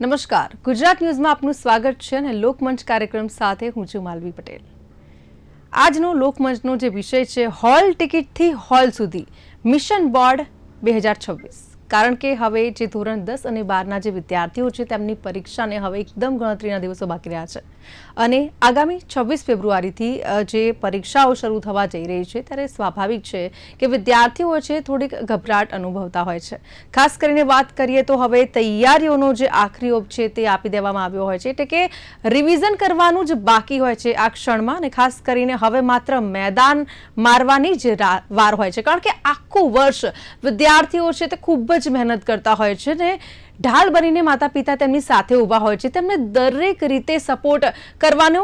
નમસ્કાર, ગુજરાત ન્યૂઝમાં આપનું સ્વાગત છે અને લોકમંચ કાર્યક્રમ સાથે હું છું માલવી પટેલ। આજનો લોકમંચનો જે વિષય છે હોલ ટિકિટથી હોલ સુધી મિશન બોર્ડ 2026। કારણ કે હવે જે ધોરણ 10 અને 12ના જે વિદ્યાર્થીઓ છે તેમની પરીક્ષાને હવે એકદમ ગણતરીના દિવસો બાકી રહ્યા છે અને આગામી 26 ફેબ્રુઆરીથી જે પરીક્ષાઓ શરૂ થવા જઈ રહી છે ત્યારે સ્વાભાવિક છે કે વિદ્યાર્થીઓ છે થોડીક ગભરાટ અનુભવતા હોય છે। ખાસ કરીને વાત કરીએ તો હવે તૈયારીઓનો જે આખરી ઓપ છે તે આપી દેવામાં આવ્યો હોય છે, એટલે કે રિવિઝન કરવાનું જ બાકી હોય છે આ ક્ષણમાં અને ખાસ કરીને હવે માત્ર મેદાન મારવાની જ વાર હોય છે। કારણ કે આખું વર્ષ વિદ્યાર્થીઓ છે તે ખૂબ જ મહેનત કરતા હોય છે ને ઢાલ બનીને માતા પિતા તેમની સાથે ઊભા હોય છે, તેમને દરેક રીતે સપોર્ટ કરવાનો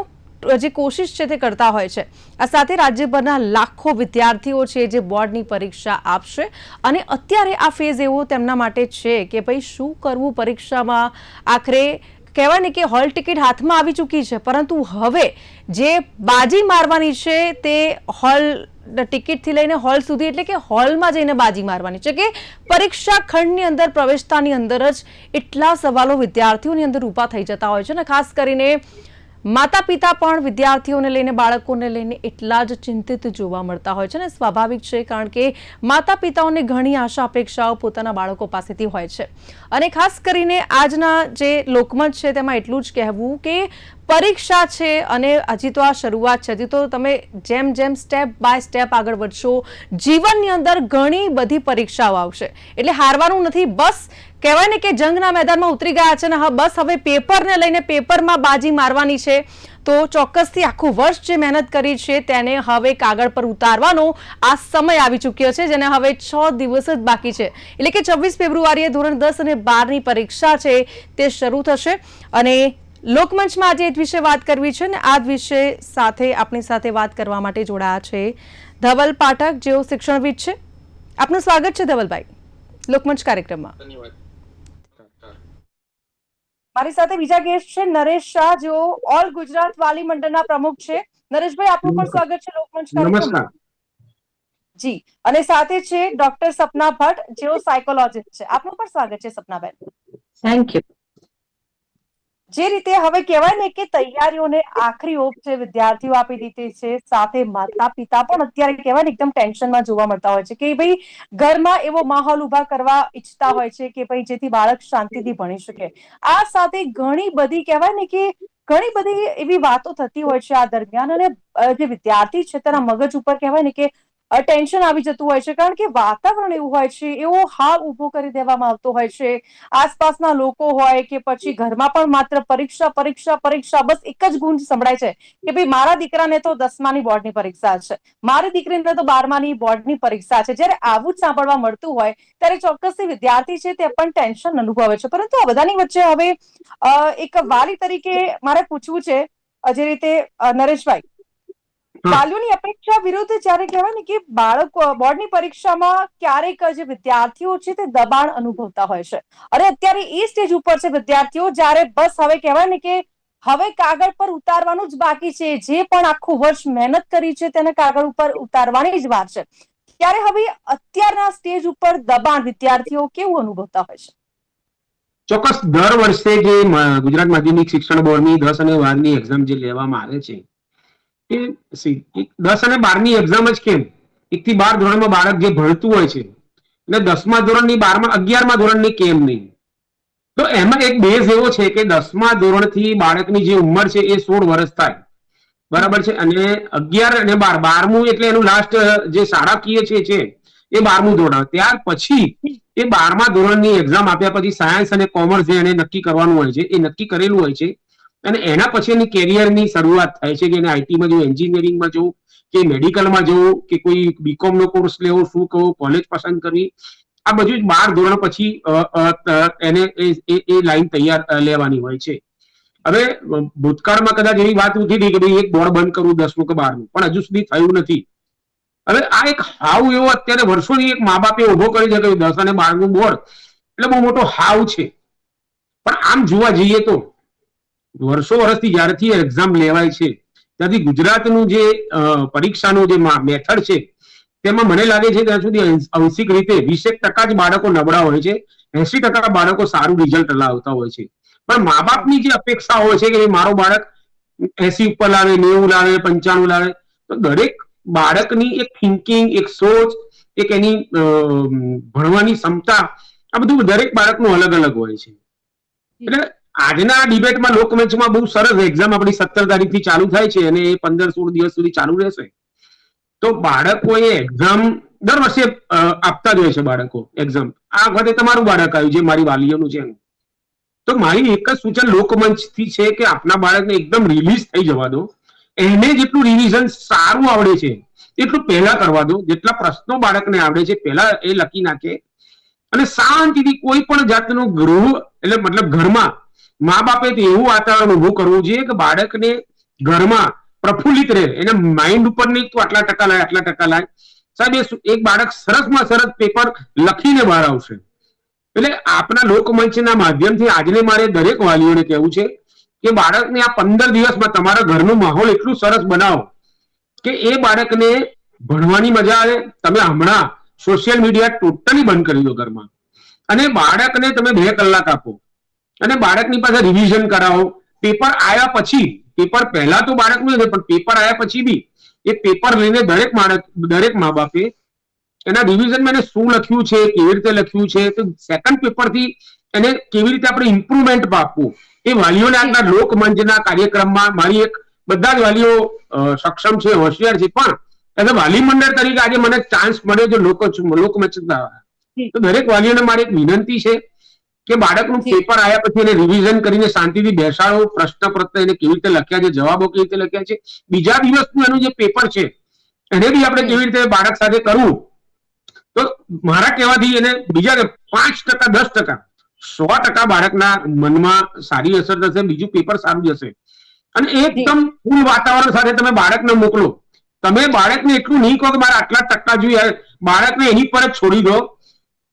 જે કોશિશ છે તે કરતા હોય છે। આ સાથે રાજ્યભરના લાખો વિદ્યાર્થીઓ છે જે બોર્ડની પરીક્ષા આપશે અને અત્યારે આ ફેઝ એવો તેમના માટે છે કે ભાઈ શું કરવું પરીક્ષામાં। આખરે કહેવાય ને કે હોલ ટિકિટ હાથમાં આવી ચૂકી છે, પરંતુ હવે જે બાજી મારવાની છે તે હોલ ટિકિટથી લઈને હોલ સુધી, એટલે કે હોલમાં જઈને બાજી મારવાની છે કે પરીક્ષા ખંડની અંદર પ્રવેશતાની અંદર જ એટલા સવાલો વિદ્યાર્થીઓની અંદર ઊભા થઈ જતા હોય છે અને ખાસ કરીને માતા પિતા પણ વિદ્યાર્થીઓને લઈને બાળકોને લઈને એટલા જ ચિંતિત જોવા મળતા હોય છે અને સ્વાભાવિક છે, કારણ કે માતા પિતાઓને ઘણી આશા અપેક્ષાઓ પોતાના બાળકો પાસેથી હોય છે। અને ખાસ કરીને આજના જે લોકમંચ છે તેમાં એટલું જ કહેવું કે પરીક્ષા છે અને હજી તો આ શરૂઆત છે, હજી તો તમે જેમ જેમ સ્ટેપ બાય સ્ટેપ આગળ વધશો જીવનની અંદર ઘણી બધી પરીક્ષાઓ આવશે, એટલે હારવાનું નથી। બસ કહેવાય ને કે જંગના મેદાનમાં ઉતરી ગયા છે ને બસ હવે પેપરને લઈને પેપરમાં બાજી મારવાની છે, તો ચોક્કસથી આખું વર્ષ જે મહેનત કરી છે તેને હવે કાગળ પર ઉતારવાનો આ સમય આવી ચૂક્યો છે, જેને હવે 6 દિવસ જ બાકી છે, એટલે કે 26 ફેબ્રુઆરીએ ધોરણ 10 અને 12ની પરીક્ષા છે તે શરૂ થશે। અને લોકમંચમાં આજે એ વિશે વાત કરવી છે ને આ વિશે સાથે આપણી સાથે વાત કરવા માટે જોડાયા છે ધવલ પાઠક, જેઓ શિક્ષણવિદ છે। આપનું સ્વાગત છે ધવલભાઈ લોકમંચ કાર્યક્રમમાં। ધન્યવાદ। મારી સાથે બીજા ગેસ્ટ છે નરેશ શાહ, જેઓ ઓલ ગુજરાત વાલી મંડળના પ્રમુખ છે। નરેશભાઈ, આપનું પણ સ્વાગત છે લોકમંચ કાર્યક્રમમાં। જી, અને સાથે છે ડોક્ટર સપના ભટ્ટ, જેઓ સાયકોલોજીસ્ટ છે। આપનું પણ સ્વાગત છે સપનાબેન। Thank you. જે રીતે હવે કહેવાય ને કે તૈયારીઓને આખરી ઓપ છે વિદ્યાર્થીઓ આપી દીધી છે, સાથે માતા પિતા પણ અત્યારે કહેવાય ને એકદમ ટેન્શનમાં જોવા મળતા હોય છે કે ભાઈ ઘરમાં એવો માહોલ ઉભા કરવા ઈચ્છતા હોય છે કે ભાઈ જેથી બાળક શાંતિથી ભણી શકે। આ સાથે ઘણી બધી કહેવાય ને કે ઘણી બધી એવી વાતો થતી હોય છે આ દરમિયાન, અને જે વિદ્યાર્થી છે તેના મગજ ઉપર કહેવાય ને કે ટેન્શન આવી જતું હોય છે, કારણ કે વાતાવરણ એવું હોય છે, એવો હાવ ઉભો કરી દેવામાં આવતો હોય છે। આસપાસના લોકો હોય કે પછી ઘરમાં પણ માત્ર પરીક્ષા પરીક્ષા પરીક્ષા, બસ એક જ ગુંજ સંભળાય છે કે ભાઈ મારા દીકરાને તો 10માની બોર્ડની પરીક્ષા છે, મારી દીકરીને તો 12માની બોર્ડની પરીક્ષા છે। જ્યારે આવું જ સાંભળવા મળતું હોય ત્યારે ચોક્કસથી વિદ્યાર્થી છે તે પણ ટેન્શન અનુભવે છે। પરંતુ આ બધાની વચ્ચે હવે એક વાલી તરીકે મારે પૂછવું છે, જે રીતે નરેશભાઈ, વાલીઓની અપેક્ષા વિરુદ્ધ જ્યારે કહેવાય ને કે બાળકો બોર્ડની પરીક્ષામાં ક્યારેક જે વિદ્યાર્થીઓ છે તે દબાણ અનુભવતા હોય છે, અને અત્યારે એ સ્ટેજ ઉપર છે વિદ્યાર્થીઓ જ્યારે બસ હવે કહેવાય ને કે હવે કાગળ પર ઉતારવાનું જ બાકી છે, જે પણ આખું વર્ષ મહેનત કરી છે તેને કાગળ ઉપર ઉતારવાની જ વાર છે, ત્યારે હવે અત્યારના સ્ટેજ ઉપર દબાણ વિદ્યાર્થીઓ કેવું અનુભવતા હોય છે? ચોક્કસ દર વર્ષે જે ગુજરાત માધ્યમિક શિક્ષણ બોર્ડની 10 અને 12ની એક્ઝામ જે લેવામાં આવે છે એ 10 અને 12ની એક્ઝામ જ કેમ 1 થી 12 ધોરણમાં બાળક જે ભણતું હોય છે એટલે 10મા ધોરણની 11મા ધોરણની કેમ નહીં, તો એમાં એક બેઝ એવો છે કે 10મા ધોરણથી બાળકની જે ઉંમર છે એ 16 વર્ષ થાય, બરાબર છે, અને 11 અને 12મું એટલે એનું લાસ્ટ જે શાળાકીય છે એ 12મું ધોરણ। ત્યાર પછી એ 12મા ધોરણની એક્ઝામ આપ્યા પછી સાયન્સ અને કોમર્સ જે એને નક્કી કરવાનું હોય છે એ નક્કી કરેલું હોય છે, અને એના પછી એની કેરિયરની શરૂઆત થાય છે કે એને આઈટીમાં જવું, એન્જિનિયરિંગમાં જવું કે મેડિકલમાં જવું કે કોઈ બીકોમ નો કોર્સ લેવો, શું કરવું, કોલેજ પસંદ કરવી, આ બધું 12 ધોરણ પછી એને એ લાઈન તૈયાર લેવાની હોય છે। હવે ભૂતકાળમાં કદાચ એવી વાત ઉઠી હતી કે ભાઈ એક બોર્ડ બંધ કરવું 10મું કે 12મું, પણ હજુ સુધી થયું નથી। હવે આ એક હાવ એવો અત્યારે વર્ષોની એક મા બાપે ઉભો કરી છે કે 10 અને 12મું બોર્ડ એટલે બહુ મોટો હાવ છે, પણ આમ જોવા જઈએ તો વર્ષોથી જ્યારથી એક્ઝામ લેવાય છે ત્યાંથી ગુજરાતનું જે પરીક્ષાનું જે મેથડ છે તેમાં મને લાગે છે ત્યાં સુધી આંશિક રીતે 20% જ બાળકો નબળા હોય છે, 80% બાળકો સારું રિઝલ્ટ લાવતા હોય છે। પણ મા બાપની જે અપેક્ષા હોય છે કે મારો બાળક 80 ઉપર લાવે, 90 લાવે, 95 લાવે, તો દરેક બાળકની એક થિંકિંગ, એક સોચ, એક એની ભણવાની ક્ષમતા, આ બધું દરેક બાળકનું અલગ અલગ હોય છે. એટલે આજના ડિબેટમાં લોકમંચમાં બહુ સરસ એક્ઝામ આપણી 17 તારીખથી ચાલુ થાય છે અને એ 15-16 દિવસ સુધી ચાલુ રહેશે. તો બાળકો એ એક્ઝામ દર વર્ષે આપતા જ હોય છે બાળકો એક્ઝામ. આ વખતે તમારું બાળક આવ્યું છે, મારી વાલીઓનું છે. તો મારી એક જ સૂચન લોકમંચથી છે કે આપના બાળકને એકદમ રિલીઝ થઈ જવા દો. એને જેટલું રિવિઝન સારું આવડે છે એટલું પહેલા કરવા દો. જેટલા પ્રશ્નો બાળકને આવડે છે પહેલા એ લખી નાખે અને શાંતિથી કોઈ પણ જાતનું ગૃહ એટલે મતલબ ઘરમાં મા બાપે એવું વાતાવરણ ઉભું કરવું જોઈએ કે બાળકને ઘરમાં પ્રફુલ્લિત રહે, એને માઇન્ડ ઉપર નહીં તો આટલા ટકા લાય, આટલા ટકા લાય. સાહેબ, એક બાળક સરસમાં સરસ પેપર લખીને બહાર આવશે. એટલે આપના લોકમંચના માધ્યમથી આજને મારે દરેક વાલીઓને કહેવું છે કે બાળકને આ 15 દિવસમાં તમારા ઘરનું માહોલ એટલું સરસ બનાવો કે એ બાળકને ભણવાની મજા આવે. તમે હમણાં સોશિયલ મીડિયા ટોટલી બંધ કરી દો ઘરમાં અને બાળકને તમે 2 કલાક આપો અને બાળકની પાસે રિવિઝન કરાવો. પેપર આવ્યા પછી, પેપર પહેલા તો બાળકનું નહીં પણ પેપર આવ્યા પછી બી એ પેપર લઈને દરેક મા બાપે એના રિવિઝનમાં એને શું લખ્યું છે, કેવી રીતે લખ્યું છે, તો સેકન્ડ પેપરથી એને કેવી રીતે આપણે ઇમ્પ્રુવમેન્ટ આપવું એ વાલીઓને આપણા લોકમંચના કાર્યક્રમમાં મારી એક બધા જ વાલીઓ સક્ષમ છે, હોશિયાર છે, પણ એઝ અ વાલી મંડળ તરીકે આજે મને ચાન્સ મળ્યો છે લોકમંચના. તો દરેક વાલીઓને મારી એક વિનંતી છે કે બાળકનું પેપર આવ્યા પછી એને રિવિઝન કરીને શાંતિથી બેસાડો. પ્રશ્ન પત્ર એને કેવી રીતે લખ્યા છે, જવાબો કેવી રીતે લખ્યા છે, બીજા દિવસનું એનું જે પેપર છે એને બી આપણે કેવી રીતે બાળક સાથે કરવું. તો મારા કહેવાથી એને બીજા 5%, 10%, 100% બાળકના મનમાં સારી અસર થશે, બીજું પેપર સારું જશે. અને એકદમ ફૂલ વાતાવરણ સાથે તમે બાળકને મોકલો. તમે બાળકને એટલું નહીં કહો કે મારે આટલા ટકા જોઈએ, બાળકને એની પર જ છોડી દો.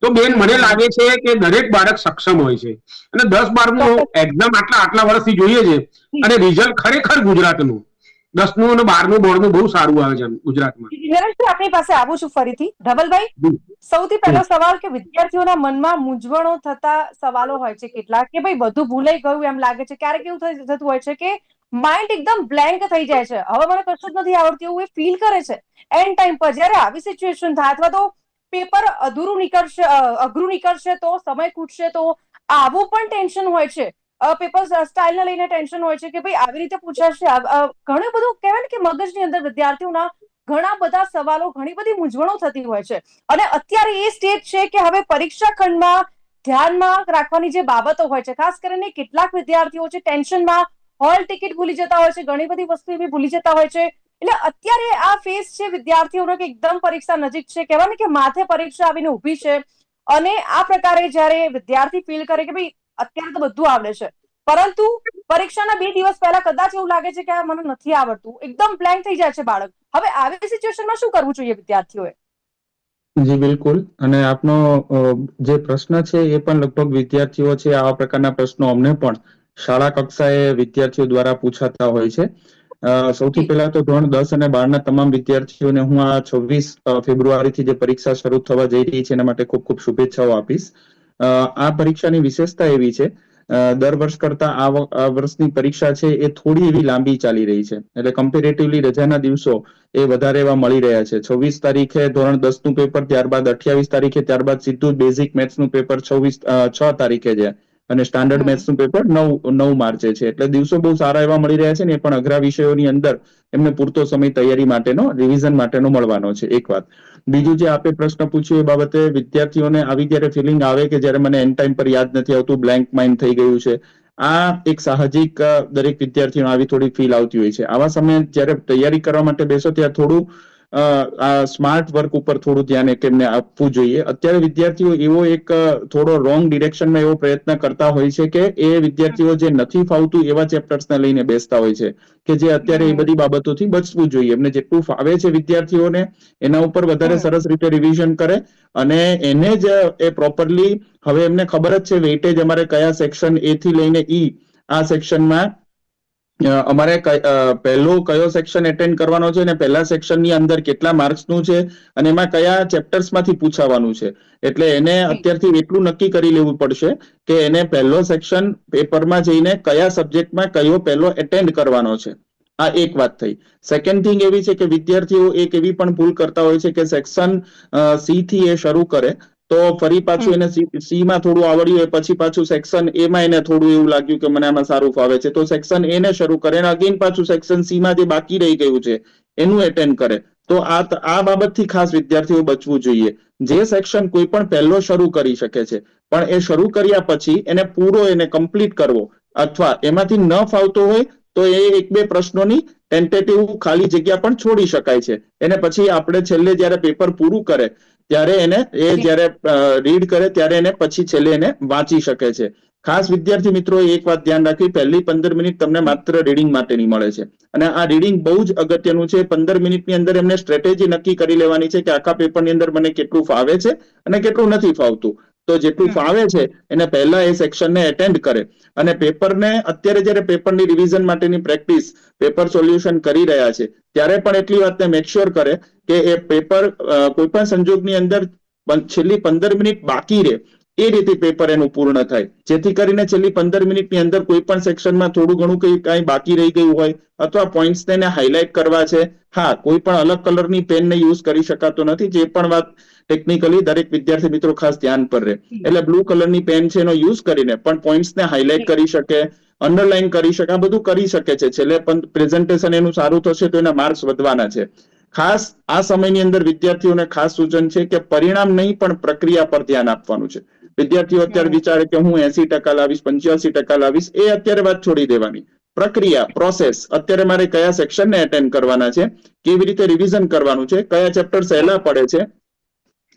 તો બેન, મને લાગે છે કે દરેક બાળક સક્ષમ હોય છે અને 10-12 એક્ઝામ આટલા વર્ષથી જોઈએ છે અને રિઝલ્ટ ખરેખર ગુજરાતનું 10નું અને 12નું બોર્ડનું બહુ સારું આવે છે ગુજરાતમાં. આપણી પાસે આવું છું ફરીથી. ધવલભાઈ, સૌથી પહેલો સવાલ કે વિદ્યાર્થીઓના મનમાં મૂંઝવણો થતા સવાલો હોય છે કેટલાક કે ભાઈ બધું ભૂલાઈ ગયું એમ લાગે છે. ક્યારેક એવું થતું હોય છે કે માઇન્ડ એકદમ બ્લેન્ક થઈ જાય છે, હવે મને કશું જ નથી આવડતું એવું એ ફીલ કરે છે. એન્ડ ટાઈમ પર જયારે આવી સિચ્યુએશન થાય અથવા તો પેપર અઘરું નીકળશે તો સમય ખૂટશે તો આવું પણ ટેન્શન હોય છે. પેપર સ્ટાઇલને લઈને ટેન્શન હોય છે કે ભાઈ આવી રીતે પૂછાશે. ઘણું બધું કહેવાય ને કે મગજની અંદર વિદ્યાર્થીઓના ઘણા બધા સવાલો, ઘણી બધી મૂંઝવણો થતી હોય છે. અને અત્યારે એ સ્ટેજ છે કે હવે પરીક્ષા ખંડમાં ધ્યાનમાં રાખવાની જે બાબતો હોય છે, ખાસ કરીને કેટલાક વિદ્યાર્થીઓ છે ટેન્શનમાં હોલ ટિકિટ ભૂલી જતા હોય છે, ઘણી બધી વસ્તુ એવી ભૂલી જતા હોય છે. એટલે અત્યારે આ ફેઝ છે વિદ્યાર્થીઓનો કે એકદમ પરીક્ષા નજીક છે, કહેવાય ને કે માથે પરીક્ષા આવીને ઊભી છે. અને આ પ્રકારે જયારે વિદ્યાર્થી ફીલ કરે કે ભાઈ અત્યારે તો બધું આવડે છે, પરંતુ પરીક્ષાના 2 દિવસ પહેલા કદાચ એવું લાગે છે કે આ મને નથી આવડતું, એકદમ બ્લેન્ક થઈ જાય છે બાળક. હવે આવી સિચ્યુએશનમાં શું કરવું જોઈએ વિદ્યાર્થીઓએ? જી બિલકુલ. અને આપનો જે પ્રશ્ન છે એ પણ લગભગ વિદ્યાર્થીઓ છે આવા પ્રકારના પ્રશ્નો અમને પણ શાળા કક્ષાએ વિદ્યાર્થીઓ દ્વારા પૂછાતા હોય છે. સૌથી પહેલા તો ધોરણ 10 અને 12 ના તમામ વિદ્યાર્થીઓને હું આ 26 ફેબ્રુઆરીથી જે પરીક્ષા શરૂ થવા જઈ રહી છે એના માટે ખૂબ ખૂબ શુભેચ્છાઓ આપીશ. આ પરીક્ષાની વિશેષતા એવી છે, દર વર્ષ કરતા આ વર્ષની પરીક્ષા છે એ થોડી એવી લાંબી ચાલી રહી છે. એટલે કમ્પેરેટિવલી રજાના દિવસો એ વધારે એવા મળી રહ્યા છે. 26 તારીખે ધોરણ 10 નું પેપર, ત્યારબાદ 28 તારીખે, ત્યારબાદ સીધું બેઝિક મેથ્સ નું પેપર 6 તારીખે છે અને સ્ટાન્ડર્ડ મેથ્સ નું પેપર 9 માર્ચે છે. એટલે દિવસો બહુ સારા એવા મળી રહ્યા છે ને એ પણ અઘરા વિષયોની અંદર એમને પૂરતો સમય તૈયારી માટેનો, રિવિઝન માટેનો મળવાનો છે. એક વાત. બીજું જે આપે પ્રશ્ન પૂછ્યો એ બાબતે વિદ્યાર્થીઓને આવી ત્યારે ફિલિંગ આવે કે જ્યારે મને એન્ડ ટાઈમ પર યાદ નથી આવતું, બ્લેન્ક માઇન્ડ થઈ ગયું છે. આ એક સાહજિક દરેક વિદ્યાર્થીઓને આવી થોડી ફીલ આવતી હોય છે. આવા સમયે જ્યારે તૈયારી કરવા માટે બેસો ત્યારે થોડું આ સ્માર્ટ વર્ક ઉપર થોડું ધ્યાન એમને આપવું જોઈએ. અત્યારે વિદ્યાર્થીઓ એવો એક થોડો રોંગ ડિરેક્શનમાં એવો પ્રયત્ન કરતા હોય છે કે એ વિદ્યાર્થીઓ જે નથી ફાવતું એવા ચેપ્ટર્સને લઈને બેસતા હોય છે કે જે અત્યારે એ બધી બાબતોથી બચવું જોઈએ. એમને જેટલું ફાવે છે વિદ્યાર્થીઓને એના ઉપર વધારે સરસ રીતે રિવિઝન કરે અને એને જ એ પ્રોપરલી, હવે એમને ખબર જ છે વેઇટેજ અમારે કયા સેક્શન A થી લઈને E આ સેક્શનમાં અમારે પહેલો કયો સેક્શન એટેન્ડ કરવાનો છે અને પહેલા સેક્શનની અંદર કેટલા માર્ક્સનું છે અને એમાં કયા ચેપ્ટર્સમાંથી પૂછાવાનું છે. એટલે એને અત્યારથી એટલું નક્કી કરી લેવું પડશે કે એને પહેલો સેક્શન પેપરમાં જઈને કયા સબ્જેક્ટમાં કયો પહેલો એટેન્ડ કરવાનો છે. આ એક વાત થઈ. સેકન્ડ થિંગ એવી છે કે વિદ્યાર્થીઓ એક એવી પણ ભૂલ કરતા હોય છે કે સેક્શન સી થી એ શરૂ કરે તો ફરી પાછું એને સી માં થોડું આવડ્યું હોય પછી પાછું સેક્શન એ માં એને થોડું એવું લાગ્યું કે મને આમાં સારું ફાવે છે તો સેક્શન એ ને શરૂ કરે અને અગેન પાછું સેક્શન સી માં જે બાકી રહી ગયું છે એનું એટેન્ડ કરે. તો આ બાબતથી ખાસ વિદ્યાર્થીઓ બચવું જોઈએ. જે સેક્શન કોઈ પણ પહેલો શરૂ કરી શકે છે પણ એ શરૂ કર્યા પછી એને પૂરો એને કમ્પ્લીટ કરવો અથવા એમાંથી ન ફાવતો હોય તો એ એક બે પ્રશ્નોની ટેન્ટેટિવ ખાલી જગ્યા પણ છોડી શકાય છે. એને પછી આપણે છેલ્લે જયારે પેપર પૂરું કરે ત્યારે એને જયારે રીડ કરે ત્યારે એને પછી છેલ્લે એને વાંચી શકે છે. ખાસ વિદ્યાર્થી મિત્રો એક વાત ધ્યાન રાખવી, પહેલી 15 મિનિટ તમને માત્ર રીડિંગ માટેની મળે છે અને આ રીડિંગ બહુ જ અગત્યનું છે. 15 મિનિટની અંદર એમને સ્ટ્રેટેજી નક્કી કરી લેવાની છે કે આખા પેપરની અંદર મને કેટલું ફાવે છે અને કેટલું નથી ફાવતું. તો જેટલું ફાવે છે એને પહેલા એ સેક્શનને એટેન્ડ કરે અને પેપરને અત્યારે જયારે પેપરની રિવિઝન માટેની પ્રેક્ટિસ પેપર સોલ્યુશન કરી રહ્યા છે ત્યારે પણ એટલી વાતને મેક શ્યોર કરે કે એ પેપર કોઈ પણ સંજોગની અંદર છેલ્લી 15 મિનિટ બાકી રહે એ રીતે પેપર એનું પૂર્ણ થાય, જેથી કરીને છેલ્લી 15 મિનિટની અંદર કોઈ પણ સેક્શનમાં થોડું ઘણું કંઈ બાકી રહી ગયું હોય અથવા પોઈન્ટ્સને એને હાઇલાઇટ કરવા છે. હા, કોઈ પણ અલગ કલરની પેનને યુઝ કરી શકાતો નથી, જે પણ વાત ટેકનિકલી દરેક વિદ્યાર્થી મિત્રો ખાસ ધ્યાન પર રહે. એટલે બ્લુ કલરની પેન છે એનો યુઝ કરીને પણ પોઈન્ટ્સને હાઇલાઇટ કરી શકે, અંડરલાઈન કરી શકે, આ બધું કરી શકે છે. છેલ્લે પણ પ્રેઝન્ટેશન એનું સારું થશે તો એના માર્ક્સ વધવાના છે. ખાસ આ સમયની અંદર વિદ્યાર્થીઓને ખાસ સૂચન છે કે પરિણામ નહીં પણ પ્રક્રિયા પર ધ્યાન આપવાનું છે. વિદ્યાર્થીઓ અત્યારે વિચારે કે હું 80% લાવીશ, 85% લાવીશ, એ અત્યારે વાત છોડી દેવાની. પ્રક્રિયા, પ્રોસેસ, અત્યારે મારે કયા સેક્શનને એટેન્ડ કરવાના છે, કેવી રીતે રિવિઝન કરવાનું છે, કયા ચેપ્ટર સહેલા પડે છે,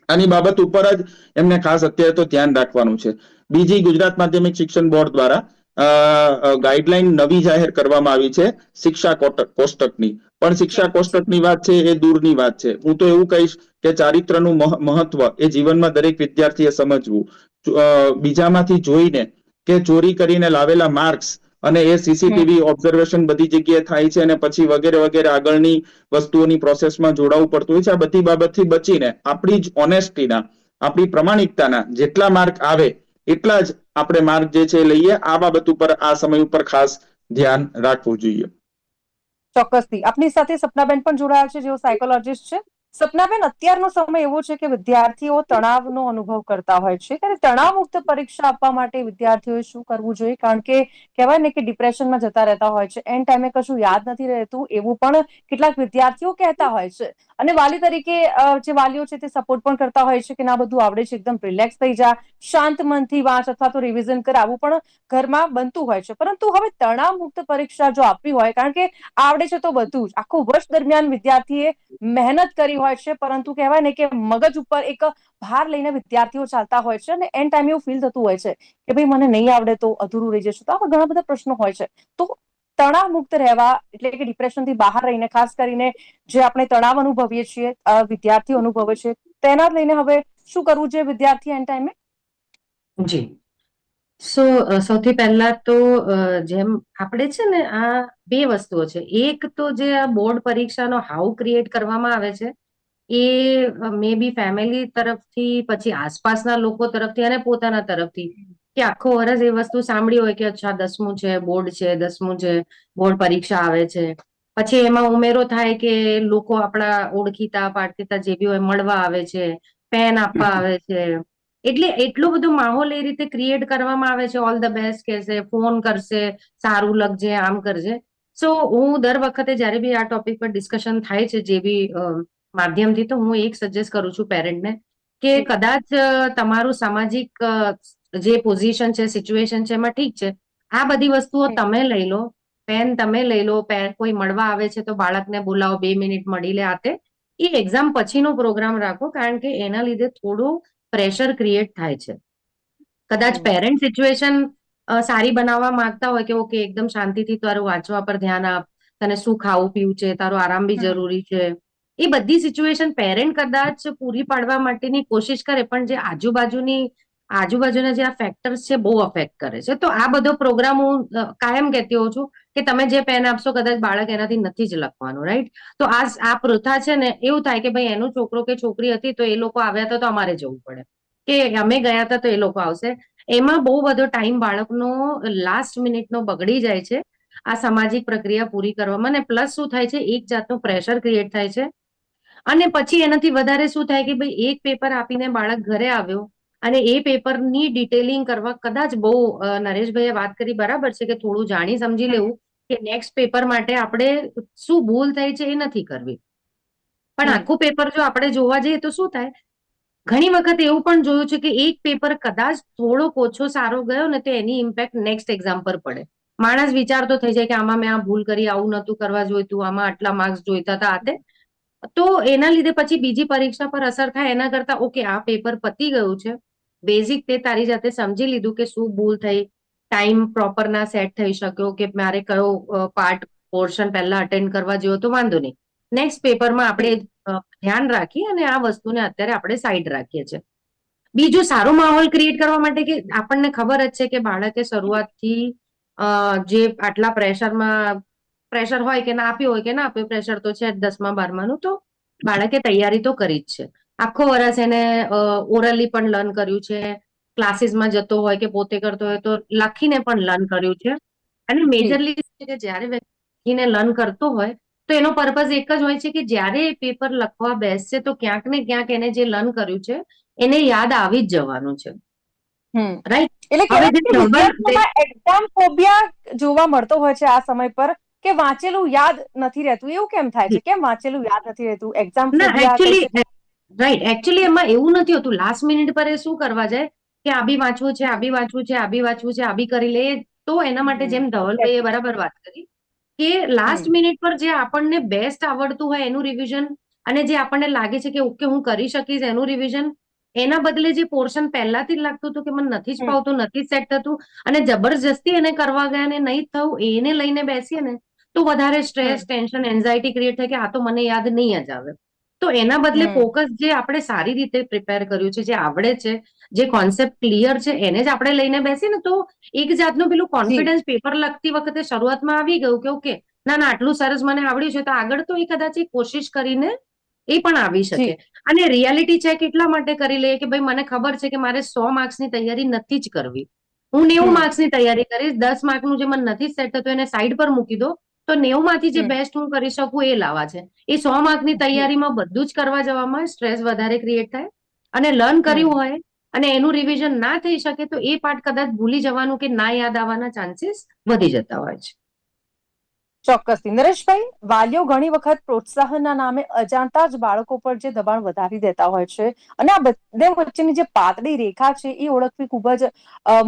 આની બાબત ઉપર જ એમને ખાસ અત્યારે તો ધ્યાન રાખવાનું છે. બીજી, ગુજરાત માધ્યમિક શિક્ષણ બોર્ડ દ્વારા ગાઈડલાઈન નવી જાહેર કરવામાં આવી છે શિક્ષા કોષ્ટકની. પણ શિક્ષા કોષ્ટકની વાત છે એ દૂરની વાત છે. હું તો એવું કહીશ કે ચારિત્રનું મહત્વ એ જીવનમાં દરેક વિદ્યાર્થીએ સમજવું. બીજામાંથી જોઈને કે ચોરી કરીને લાવેલા માર્ક્સ અને એ સીસીટીવી ઓબ્ઝર્વેશન બધી જગ્યાએ થાય છે અને પછી વગેરે વગેરે આગળની વસ્તુઓની પ્રોસેસમાં જોડાવું પડતું હોય છે. આ બધી બાબતથી બચીને આપણી જ ઓનેસ્ટીના, આપણી પ્રમાણિકતાના જેટલા માર્ક આવે એટલા જ આપણે માર્ક જે છે લઈએ. આ બાબત ઉપર આ સમય ઉપર ખાસ ધ્યાન રાખવું જોઈએ. ચોક્કસથી. આપની સાથે સપનાબેન પણ જોડાયા છે, જેઓ સાયકોલોજીસ્ટ છે. સપનાબેન, અત્યારનો સમય એવો છે કે વિદ્યાર્થીઓ તણાવનો અનુભવ કરતા હોય છે, ત્યારે તણાવ મુક્ત પરીક્ષા આપવા માટે વિદ્યાર્થીઓએ શું કરવું જોઈએ? કારણ કે કહેવાય ને કે ડિપ્રેશનમાં જતા રહેતા હોય છે, એન્ડ ટાઈમે કશું યાદ નથી રહેતું, એવું પણ કેટલાક વિદ્યાર્થીઓ કહેતા હોય છે. અને વાલી તરીકે જે વાલીઓ છે તે સપોર્ટ પણ કરતા હોય છે કે ના, બધું આવડે છે, એકદમ રિલેક્સ થઈ જા, શાંત મનથી વાંચ અથવા તો રિવિઝન કર, આવું પણ ઘરમાં બનતું હોય છે. પરંતુ હવે તણાવ મુક્ત પરીક્ષા જો આપવી હોય, કારણ કે આવડે છે તો બધું જ, આખું વર્ષ દરમિયાન વિદ્યાર્થીએ મહેનત કરી હોય છે, પરંતુ કહેવાય ને કે મગજ ઉપર એક ભાર લઈને વિદ્યાર્થીઓ ચાલતા હોય છે અને એન્ડ ટાઈમે એવું ફીલ થતું હોય છે કે ભાઈ મને નહીં આવડે તો અધૂરું રહી જશે. તો આવા ઘણા બધા પ્રશ્નો હોય છે. તો તણાવ મુક્ત રહેવા, એટલે કે ડિપ્રેશનથી બહાર રહીને, ખાસ કરીને જે આપણે તણાવ અનુભવીએ છીએ, વિદ્યાર્થીઓ અનુભવે છે, તેના લઈને હવે શું કરવું જોઈએ વિદ્યાર્થી એન્ડ ટાઈમે? જી. સૌથી પહેલા તો જેમ આપણે છે ને, આ બે વસ્તુઓ છે. એક તો જે આ બોર્ડ પરીક્ષાનો હાઉ ક્રિએટ કરવામાં આવે છે એ મે બી ફેમિલી તરફથી, પછી આસપાસના લોકો તરફથી અને પોતાના તરફથી, કે આખો વર્ષ એ વસ્તુ સાંભળી હોય કે અચ્છા 10મું છે, બોર્ડ છે, 10મું છે, બોર્ડ પરીક્ષા આવે છે. પછી એમાં ઉમેરો થાય કે લોકો આપણા ઓળખીતા પારખીતા જે બી હોય મળવા આવે છે, પેન આપવા આવે છે. એટલે એટલો બધો માહોલ એ રીતે ક્રિએટ કરવામાં આવે છે, ઓલ ધ બેસ્ટ કહેશે, ફોન કરશે, સારું લખજે, આમ કરજે. સો હું દર વખતે જયારે બી આ ટોપિક પર ડિસ્કશન થાય છે જે બી માધ્યમથી, તો હું એક સજેસ્ટ કરું છું પેરેન્ટને કે કદાચ તમારું સામાજિક જે પોઝિશન છે, સિચ્યુએશન છે, એમાં ઠીક છે, આ બધી વસ્તુઓ તમે લઈ લો, પેન તમે લઈ લો, કોઈ મળવા આવે છે તો બાળકને બોલાવો, 2 મિનિટ મળી લે, આતે એ એક્ઝામ પછીનો પ્રોગ્રામ રાખો, કારણ કે એના લીધે થોડું પ્રેશર ક્રિએટ થાય છે. કદાચ પેરેન્ટ સિચ્યુએશન સારી બનાવવા માંગતા હોય કે ઓકે એકદમ શાંતિથી તારું વાંચવા પર ધ્યાન આપ, તને શું ખાવું પીવું છે, તારું આરામ બી જરૂરી છે, એ બધી સિચ્યુએશન પેરેન્ટ કદાચ પૂરી પાડવા માટેની કોશિશ કરે, પણ જે આજુબાજુની આજુબાજુના જે આ ફેક્ટર્સ છે બહુ અફેક્ટ કરે છે. તો આ બધો પ્રોગ્રામ હું કાયમ કહેતી હોઉં છું કે તમે જે પેન આપશો કદાચ બાળક એનાથી નથી જ લખવાનું, રાઈટ? તો આ પ્રથા છે ને, એવું થાય કે ભાઈ એનું છોકરો કે છોકરી હતી તો એ લોકો આવ્યા હતા તો અમારે જવું પડે, કે અમે ગયા હતા તો એ લોકો આવશે. એમાં બહુ બધો ટાઈમ બાળકનો લાસ્ટ મિનિટનો બગડી જાય છે આ સામાજિક પ્રક્રિયા પૂરી કરવામાં. અને પ્લસ શું થાય છે, એક જાતનું પ્રેશર ક્રિએટ થાય છે. અને પછી એનાથી વધારે શું થાય કે ભાઈ એક પેપર આપીને બાળક ઘરે આવ્યો અને એ પેપરની ડિટેલિંગ કરવા કદાચ બહુ નરેશભાઈએ વાત કરી બરાબર છે કે થોડું જાણી સમજી લેવું કે નેક્સ્ટ પેપર માટે આપણે શું ભૂલ થઈ છે એ નથી કરવી. પણ આખું પેપર જો આપણે જોવા જઈએ તો શું થાય, ઘણી વખત એવું પણ જોયું છે કે એક પેપર કદાચ થોડોક ઓછો સારો ગયો ને તો એની ઇમ્પેક્ટ નેક્સ્ટ એક્ઝામ પર પડે. માણસ વિચારતો થઈ જાય કે આમાં મેં આ ભૂલ કરી, આવું નતું કરવા જોઈતું, આમાં આટલા માર્ક્સ જોઈતા હતા આતે. તો એના લીધે પછી બીજી પરીક્ષા પર અસર થાય એના કરતા ઓકે આ પેપર પતી ગયું છે, બેઝિક તે તારી જાતે સમજી લીધું કે શું ભૂલ થઈ, ટાઈમ પ્રોપર ના સેટ થઈ શક્યો કે મારે કયો પાર્ટ પોર્શન પહેલા અટેન્ડ કરવા જેવો તો વાંધો નહીં. નેક્સ્ટ પેપરમાં આપણે ધ્યાન રાખી અને આ વસ્તુને અત્યારે આપણે સાઈડ રાખીએ છીએ. બીજું સારો માહોલ ક્રિએટ કરવા માટે કે આપણને ખબર જ છે કે બાળકે શરૂઆતથી જે આટલા પ્રેશર હોય કે ના આપ્યું હોય કે ના આપ્યું, પ્રેશર તો છે 10મા 12માનું, તો બાળકે તૈયારી તો કરી જ છે. આખો વર્ષ એને ઓરલી પણ લર્ન કર્યું છે, ક્લાસીસમાં જતો હોય કે પોતે કરતો હોય તો લખીને પણ લર્ન કર્યું છે. અને મેજરલી કે જ્યારે વ્યક્તિને લર્ન કરતો હોય તો એનો પર્પઝ એક જ હોય છે કે જ્યારે એ પેપર લખવા બેસશે તો ક્યાંક ને ક્યાંક એને જે લર્ન કર્યું છે એને યાદ આવી જ જવાનું છે, રાઈટ? એટલે એક્ઝામ ફોબિયા જોવા મળતો હોય છે આ સમય પર કે વાંચેલું યાદ નથી રહેતું. એવું કેમ થાય છે? કેમ વાંચેલું યાદ નથી રહેતું? એક્ઝામ રાઈટ, એકચ્યુઅલી એમાં એવું નથી હોતું. લાસ્ટ મિનિટ પર એ શું કરવા જાય કે આ બી વાંચવું છે, આ બી વાંચવું છે, આ બી વાંચવું છે, આ બી કરી લે. તો એના માટે જેમ ધવલભાઈએ બરાબર વાત કરી કે લાસ્ટ મિનિટ પર જે આપણને બેસ્ટ આવડતું હોય એનું રિવિઝન, અને જે આપણને લાગે છે કે ઓકે હું કરી શકીશ એનું રિવિઝન, એના બદલે જે પોર્શન પહેલાથી જ લાગતું હતું કે મને નથી જ ફાવતું, નથી જ સેટ થતું, અને જબરજસ્તી એને કરવા ગયા ને નહીં થયું, એને લઈને બેસીએ ને તો વધારે સ્ટ્રેસ, ટેન્શન, એન્ઝાયટી ક્રિએટ થાય કે આ તો મને યાદ નહીં જ આવે. તો એના બદલે ફોકસ જે આપણે સારી રીતે પ્રિપેર કર્યું છે, જે આવડે છે, જે કોન્સેપ્ટ ક્લિયર છે, એને જ આપણે લઈને બેસીએ ને તો એક જાતનું પેલું કોન્ફિડન્સ પેપર લખતી વખતે શરૂઆતમાં આવી ગયું કે ઓકે ના આટલું સરસ મને આવડ્યું છે તો આગળ તો એ કદાચ કોશિશ કરીને એ પણ આવી શકે. અને રિયાલિટી ચેક એટલા માટે કરી લઈએ કે ભાઈ મને ખબર છે કે મારે 100 માર્ક્સની તૈયારી નથી જ કરવી, હું 90 માર્ક્સની તૈયારી કરીશ. 10 માર્કનું જે મને નથી સેટ થતું એને સાઈડ પર મૂકી દો, તો 90 માંથી જે બેસ્ટ હું કરી શકું એ લાવવા છે. એ 100 માર્કની તૈયારીમાં બધું જ કરવા જવામાં સ્ટ્રેસ વધારે ક્રિએટ થાય, અને લર્ન કર્યું હોય અને એનું રિવિઝન ના થઈ શકે તો એ પાર્ટ કદાચ ભૂલી જવાનું કે ના યાદ આવવાના ચાન્સીસ વધી જતા હોય છે. ચોક્કસથી. નરેશભાઈ, વાલીઓ ઘણી વખત પ્રોત્સાહનના નામે અજાણતા જ બાળકો પર જે દબાણ વધારી દેતા હોય છે, અને આ બંને વચ્ચેની જે પાતળી રેખા છે એ ઓળખવી ખૂબ જ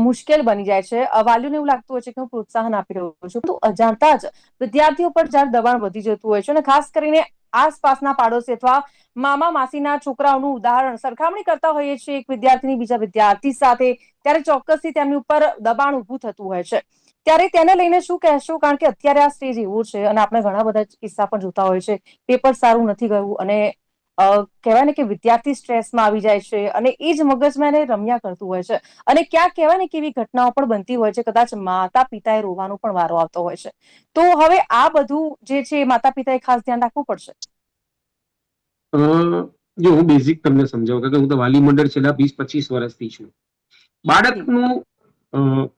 મુશ્કેલ બની જાય છે. વાલીઓને એવું લાગતું હોય છે કે હું પ્રોત્સાહન આપી રહ્યો છું, પરંતુ અજાણતા જ વિદ્યાર્થીઓ પર જ્યારે દબાણ વધી જતું હોય છે, અને ખાસ કરીને આસપાસના પાડોશી અથવા મામા માસીના છોકરાઓનું ઉદાહરણ સરખામણી કરતા હોઈએ છીએ એક વિદ્યાર્થીની બીજા વિદ્યાર્થી સાથે, ત્યારે ચોક્કસથી તેમની ઉપર દબાણ ઊભું થતું હોય છે. ત્યારે તેને લઈને શું કહેશો? કારણ કે અત્યારે આ સ્ટેજ એવું છે, અને આપણે ઘણા બધા કિસ્સા પણ જોતા હોય છે, પેપર સારું નથી ગયું અને કહેવાય ને કે વિદ્યાર્થી સ્ટ્રેસમાં આવી જાય છે, અને એ જ મગજમાં એને રમ્યા કરતું હોય છે, અને ક્યાંક કહેવાય ને કે એવી ઘટનાઓ પણ બનતી હોય છે, કદાચ માતા પિતાએ રોવાનો પણ વારો આવતો હોય છે. તો હવે આ બધું જે છે માતા પિતાએ ખાસ ધ્યાન રાખવું પડશે. જો હું બેઝિક તમને સમજાવું કે હું તો વાલી મંડળ છેલ્લા 20-25 વર્ષથી છું. બાળકનું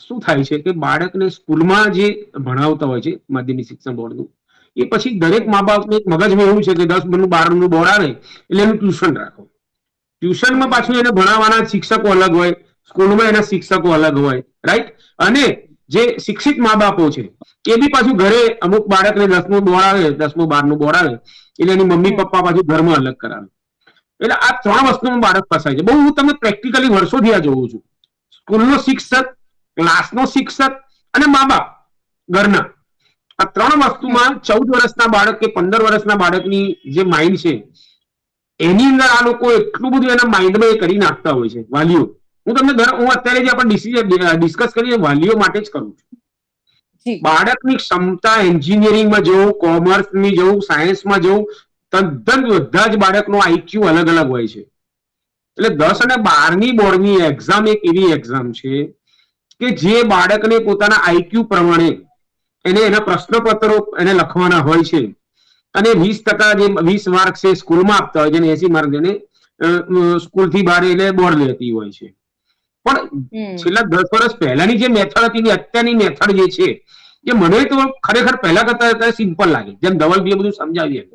શું થાય છે કે બાળકને સ્કૂલમાં જે ભણાવતા હોય છે માધ્યમિક શિક્ષણ બોર્ડનું, એ પછી દરેક મા બાપને મગજમાં એવું છે કે 10 12 બોર્ડ આવે એટલે એનું ટ્યુશન રાખો. ટ્યુશનમાં પાછું એને ભણાવવાના શિક્ષકો અલગ હોય, સ્કૂલમાં એના શિક્ષકો અલગ હોય, રાઈટ? અને જે શિક્ષિત મા બાપો છે એ બી પાછું ઘરે અમુક બાળકને 10મું બોર્ડ આવે, 10મું 12મું બોર્ડ આવે એટલે એની મમ્મી પપ્પા પાછું ઘરમાં અલગ કરાવે. એટલે આ 3 વસ્તુમાં બાળક ફસાય છે. બહુ હું તમને પ્રેક્ટિકલી વર્ષોથી આ જોઉં છું. સ્કૂલનો શિક્ષક, ક્લાસનો શિક્ષક અને મા બાપ ઘરના, આ 3 વસ્તુમાં 14 વર્ષના બાળક કે 15 વર્ષના બાળકની જે માઇન્ડ છે એની અંદર આ લોકો એટલું બધું એના માઇન્ડમાં એ કરી નાખતા હોય છે વાલીઓ. હું અત્યારે જે આપણે ડિસ્કસ કરીએ વાલીઓ માટે જ કરું છું. બાળકની ક્ષમતા એન્જિનિયરિંગમાં જવું, કોમર્સની જવું, સાયન્સમાં જવું, તદ્દન બધા જ બાળકનો આઈક્યુ અલગ અલગ હોય છે. એટલે 10 અને 12ની બોર્ડની એક્ઝામ એક એવી એક્ઝામ છે કે જે બાળકને પોતાના આઈક્યુ પ્રમાણે એના પ્રશ્નપત્રો એને લખવાના હોય છે અને 20% જે 20 માર્ક છે સ્કૂલમાં આપતા હોય છે અને 80 માર્ક એને સ્કૂલથી બહાર એટલે બોર્ડ લેતી હોય છે. પણ છેલ્લા 10 વર્ષ પહેલાની જે મેથડ હતી ને અત્યારની મેથડ જે છે એ મને તો ખરેખર પહેલા કરતા સિમ્પલ લાગે. જેમ ધવલભાઈએ બધું સમજાવ્યું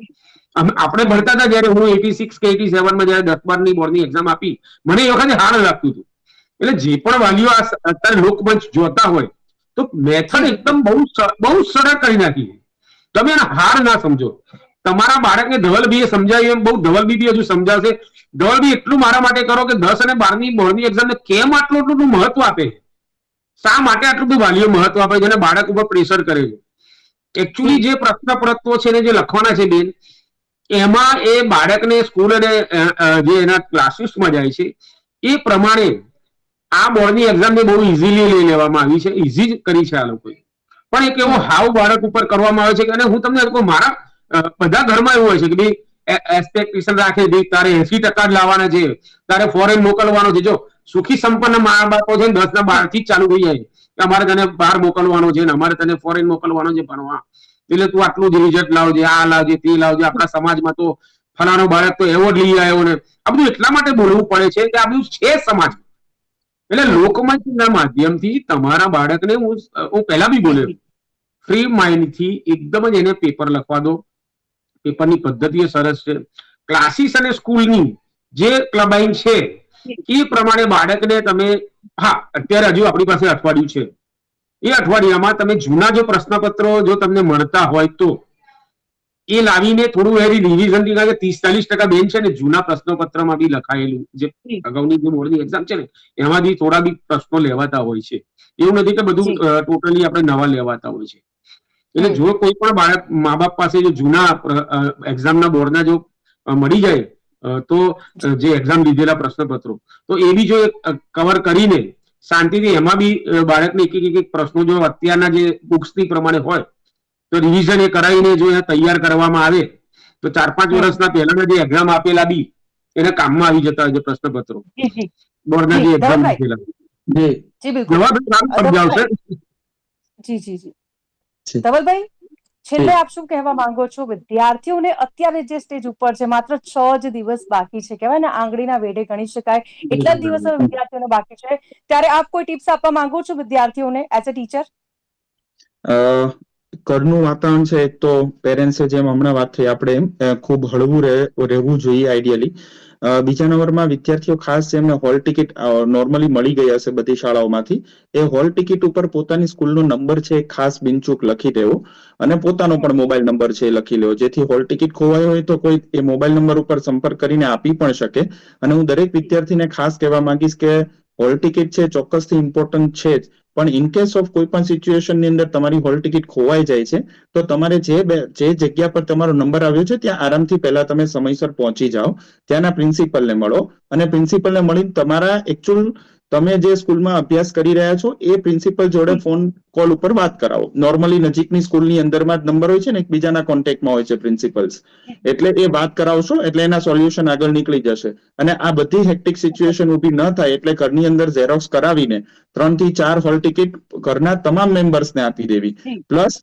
આપણે ભણતા હતા જયારે હું 86 કે 87 માં જયારે 10-12ની બોર્ડની એક્ઝામ આપી મને એ વખતે હાર્ડ લાગતું હતું. એટલે જે પણ વાલીઓ અત્યારે લોકમંચ જોતા હોય તો મેથડ એકદમ બહુ સરળ કરી નાખી. તમે એને હાર ના સમજો. તમારા બાળકને ધવલભાઈએ સમજાવ્યું એમ બહુ ધવલભાઈ બી હજુ સમજાવશે. ધવલભાઈ એટલું મારા માટે કરો કે 10 અને 12ની બોર્ડની એક્ઝામને કેમ આટલું મહત્વ આપે, શા માટે આટલું બધું વાલીઓ મહત્વ આપે છે અને બાળક ઉપર પ્રેશર કરે છે. એકચ્યુઅલી જે પ્રશ્નપત્રો છે ને જે લખવાના છે બેન, એમાં એ બાળકને સ્કૂલ અને જે એના ક્લાસીસમાં જાય છે એ પ્રમાણે આ બોર્ડની એક્ઝામને બહુ ઇઝીલી લઈ લેવામાં આવી છે, ઇઝી જ કરી છે આ લોકોએ. પણ એક એવો હાવ બાળક ઉપર કરવામાં આવે છે કે અને હું તમને કહું મારા બધા ઘરમાં એવું હોય છે કે ભાઈ એક્સપેક્ટેશન રાખે ભાઈ તારે 80% જ લાવવાના છે, તારે ફોરેન મોકલવાનો છે. જો સુખી સંપન્ન મા બાપો છે 10 ના 12 થી જ ચાલુ થઈ જાય કે અમારે તને બહાર મોકલવાનો છે ને અમારે તને ફોરેન મોકલવાનો છે ભણવા, એટલે તું આટલું જ રિઝલ્ટ લાવજે, આ લાવજે, તે લાવજે. આપણા સમાજમાં તો ફલાણો બાળક તો એવોર્ડ લઈ આવ્યો ને આ બધું એટલા માટે બોલવું પડે છે કે આ બધું છે સમાજ. એટલે લોકમંચના માધ્યમથી તમારા બાળકને હું પહેલા બી બોલ્યો ફ્રી માઇન્ડ થી એકદમ જ એને પેપર લખવા દો. પેપરની પદ્ધતિ સરસ છે. ક્લાસીસ અને સ્કૂલની જે ક્લબાઇન છે એ પ્રમાણે બાળકને તમે અત્યારે હજુ આપણી પાસે અઠવાડિયું છે, એ અઠવાડિયામાં તમે જૂના જો પ્રશ્નપત્રો જો તમને મળતા હોય તો એ લાવીને થોડું એની રિવિઝન થી, કારણ કે 30-40% બેન છે ને જૂના પ્રશ્નપત્રમાં બી લખાયેલું જે અગાઉની જે બોર્ડની એક્ઝામ છે ને એમાંથી થોડા બી પ્રશ્નો લેવાતા હોય છે. એવું નથી કે બધું ટોટલી આપણે નવા લેવાતા હોય છે. એટલે જો કોઈ પણ બાળક મા બાપ પાસે જો જૂના એક્ઝામના બોર્ડના જો મળી જાય તો જે એક્ઝામ લીધેલા પ્રશ્નપત્રો તો એ બી જો કવર કરીને શાંતિથી એમાં બી બાળકને એક પ્રશ્નો જો અત્યારના જે બુક્સની પ્રમાણે હોય તો રિવિઝન એ કરાવીને જો તૈયાર કરવામાં આવે તો 4-5 વર્ષના પહેલાના જે એક્ઝામ આપેલા બી એને કામમાં આવી જતા હોય છે પ્રશ્નપત્રો બોર્ડના જે એક્ઝામ આપેલા. જવાબ સમજાવશે. જી જી જી ધવલભાઈ, છેલ્લે આપ શું કહેવા માંગો છો વિદ્યાર્થીઓને અત્યારે જે સ્ટેજ ઉપર છે, માત્ર 6 જ દિવસ બાકી છે, કહેવાય ને આંગળીના વેઢે ગણી શકાય એટલા જ દિવસો વિદ્યાર્થીઓને બાકી છે, ત્યારે આપ કોઈ ટિપ્સ આપવા માંગો છો વિદ્યાર્થીઓને એઝ અ ટીચર? ઘરનું વાતાવરણ છે એક તો પેરેન્ટ્સે જેમ હમણાં વાત થઈ આપણે ખૂબ હળવું રહેવું જોઈએ આઈડિયલી. બીજા નંબરમાં વિદ્યાર્થીઓ ખાસ જેમને હોલ ટિકિટ નોર્મલી મળી ગઈ હશે બધી શાળાઓમાંથી, એ હોલ ટિકિટ ઉપર પોતાની સ્કૂલનો નંબર છે ખાસ બિનચૂક લખી દેવો અને પોતાનો પણ મોબાઈલ નંબર છે લખી લેવો, જેથી હોલ ટિકિટ ખોવાઈ હોય તો કોઈ એ મોબાઈલ નંબર ઉપર સંપર્ક કરીને આપી પણ શકે. અને હું દરેક વિદ્યાર્થીને ખાસ કહેવા માંગીશ કે હોલ ટિકિટ છે ચોક્કસથી ઇમ્પોર્ટન્ટ છે જ, પણ ઇન કેસ ઓફ કોઈ પણ સિચ્યુએશન ની અંદર તમારી હોલ ટિકિટ ખોવાઈ જાય છે તો તમારે જે જગ્યા પર તમારો નંબર આવ્યો છે ત્યાં આરામથી પહેલા તમે સમયસર પહોંચી જાઓ, ત્યાંના પ્રિન્સિપલને મળો અને પ્રિન્સિપલને મળીને તમારા એકચ્યુઅલ તમે જે સ્કૂલમાં અભ્યાસ કરી રહ્યા છો એ પ્રિન્સિપલ જોડે ફોન કોલ ઉપર વાત કરાવો. નોર્મલી નજીકની સ્કૂલની અંદરમાં જ નંબર હોય છે ને, એકબીજાના કોન્ટેક્ટમાં હોય છે પ્રિન્સિપલ્સ, એટલે એ વાત કરાવશો એટલે એના સોલ્યુશન આગળ નીકળી જશે. અને આ બધી હેક્ટિક સિચ્યુએશન ઊભી ન થાય એટલે ઘરની અંદર ઝેરોક્સ કરાવીને 3 થી 4 હોલ ટિકિટ ઘરના તમામ મેમ્બર્સને આપી દેવી. પ્લસ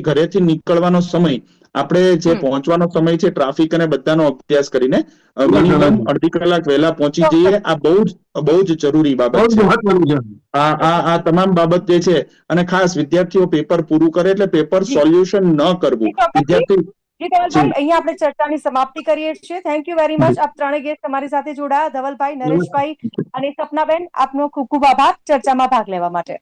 ઘરેથી નીકળવાનો સમય આપણે જે પહોંચવાનો સમય છે ટ્રાફિક અને બધાનો અભ્યાસ કરીને મિનિમમ અડધી કલાક વહેલા પહોંચી જઈએ. આ બહુ જ જરૂરી બાબત છે. આ તમામ બાબત જે છે, અને ખાસ વિદ્યાર્થીઓ પેપર પૂરું કરે એટલે પેપર સોલ્યુશન ન કરવું. વિદ્યાર્થી અહીંયા આપણે ચર્ચાની સમાપ્તિ કરીએ છીએ. Thank you very much. આપ ત્રણેય ગેસ્ટ તમારી સાથે જોડાયા, ધવલભાઈ, નરેશભાઈ અને સપનાબેન, આપનો ખૂબ ખૂબ આભાર ચર્ચામાં ભાગ લેવા માટે.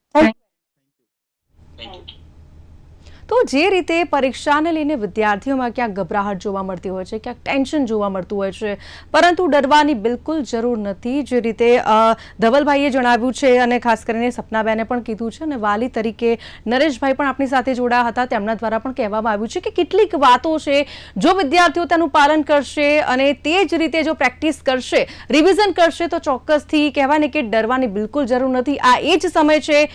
તો જે રીતે પરીક્ષાને લઈને વિદ્યાર્થીઓમાં ક્યાંક ગભરાહટ જોવા મળતી હોય છે, ક્યાંક ટેન્શન જોવા મળતું હોય છે, પરંતુ ડરવાની બિલકુલ જરૂર નથી. જે રીતે ધવલભાઈએ જણાવ્યું છે અને ખાસ કરીને સપનાબેને પણ કીધું છે, અને વાલી તરીકે નરેશભાઈ પણ આપણી સાથે જોડાયા હતા, તેમના દ્વારા પણ કહેવામાં આવ્યું છે કે કેટલીક વાતો છે જો વિદ્યાર્થીઓ તેનું પાલન કરશે અને તે જ રીતે જો પ્રેક્ટિસ કરશે, રિવિઝન કરશે તો ચોક્કસથી કહેવાય ને કે ડરવાની બિલકુલ જરૂર નથી. આ એ જ સમય છે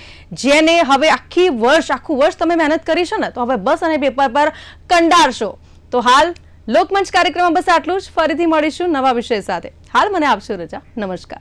જેને હવે આખું વર્ષ તમે મહેનત કરી છે ને, તો હવે બસ અને પેપર પર કંડારશો. તો હાલ લોકમંચ કાર્યક્રમમાં બસ આટલું જ. ફરીથી મળીશું નવા વિષય સાથે. હાલ મને આપશો રજા. નમસ્કાર.